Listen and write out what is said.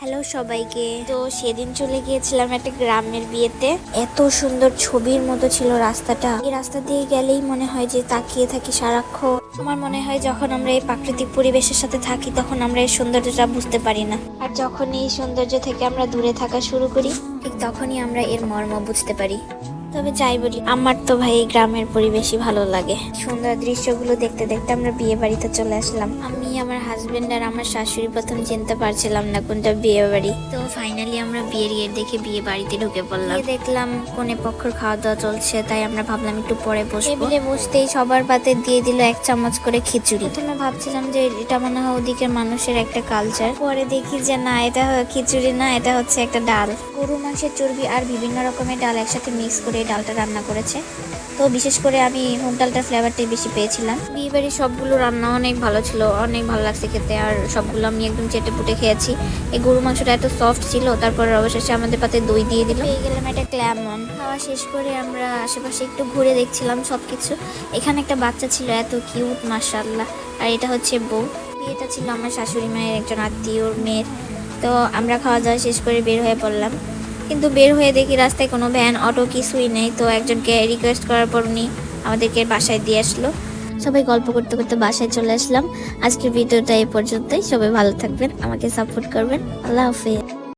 Hello সবাইকে। তো সেদিন চলে গিয়েছিলাম একটা গ্রামের বিয়েতে। এত সুন্দর ছবির মতো ছিল রাস্তাটা। এই রাস্তা দিয়ে গেলেই মনে হয় যে তাকিয়ে থাকি সারাক্ষণ। আমার মনে হয় যখন আমরা এই প্রাকৃতিক পরিবেশের সাথে থাকি তখন আমরা এই সৌন্দর্যটা বুঝতে পারি না, আর যখন এই সৌন্দর্য থেকে আমরা দূরে থাকা শুরু করি ঠিক তখনই আমরা এর মর্ম বুঝতে পারি। তবে যাই বলি, আমার তো ভাই এই গ্রামের পরিবেশই ভালো লাগে। সুন্দর দৃশ্যগুলো দেখতে দেখতে আমরা বিয়ে বাড়িতে চলে আসলাম। আমি, আমার হাজবেন্ড আর আমার শাশুড়ি প্রথম চিনতে পারছিলাম না কোনটা বিয়ে বাড়ি। তো ফাইনালি আমরা বিয়ের গেট দেখে বিয়ে বাড়িতে ঢুকে পড়লাম। দেখলাম কোনে পক্ষের খাওয়া দাওয়া চলছে, তাই আমরা ভাবলাম একটু পরে বসবো। টেবিলে বসতেই সবার পাতে দিয়ে দিল 1 চামচ করে খিচুড়ি। প্রথমে ভাবছিলাম যে এটা মনে হয় ওদিকের মানুষের একটা কালচার, পরে দেখি যে না, এটা খিচুড়ি না, এটা হচ্ছে একটা ডাল। গরু মাংসের চর্বি আর বিভিন্ন রকমের ডাল একসাথে মিক্স করে ডালটা রান্না করেছে। তো বিশেষ করে আমি মুগ ডালটার ফ্লেভারটাই বেশি পেয়েছিলাম। বিয়ে বাড়ির সবগুলো রান্না অনেক ভালো ছিল, অনেক ভালো লাগছে খেতে, আর সবগুলো আমি একদম চেটে পুটে খেয়েছি। এই গরু মাংসটা এত সফট ছিল। তারপর অবশেষে আমাদের পাতে দই দিয়ে দিল। পেয়ে গেলাম একটা ক্ল্যামন। খাওয়া শেষ করে আমরা আশেপাশে একটু ঘুরে দেখছিলাম সবকিছু। এখানে একটা বাচ্চা ছিল, এত কিউট মাশাআল্লাহ। আর এটা হচ্ছে বউ। বিয়েটা ছিল আমার শাশুড়ি মায়ের একজন আত্মীয়র মেয়ের। তো আমরা খাওয়া দাওয়া শেষ করে বের হয়ে পড়লাম, কিন্তু বের হয়ে দেখি রাস্তায় কোনো ভ্যান অটো কিছুই নেই। তো একজনকে রিকোয়েস্ট করার পর উনি আমাদেরকে বাসায় দিয়ে আসলো। সবাই গল্প করতে করতে বাসায় চলে আসলাম। আজকের ভিডিওটা এই পর্যন্তই। সবাই ভালো থাকবেন, আমাকে সাপোর্ট করবেন। আল্লাহ হাফেজ।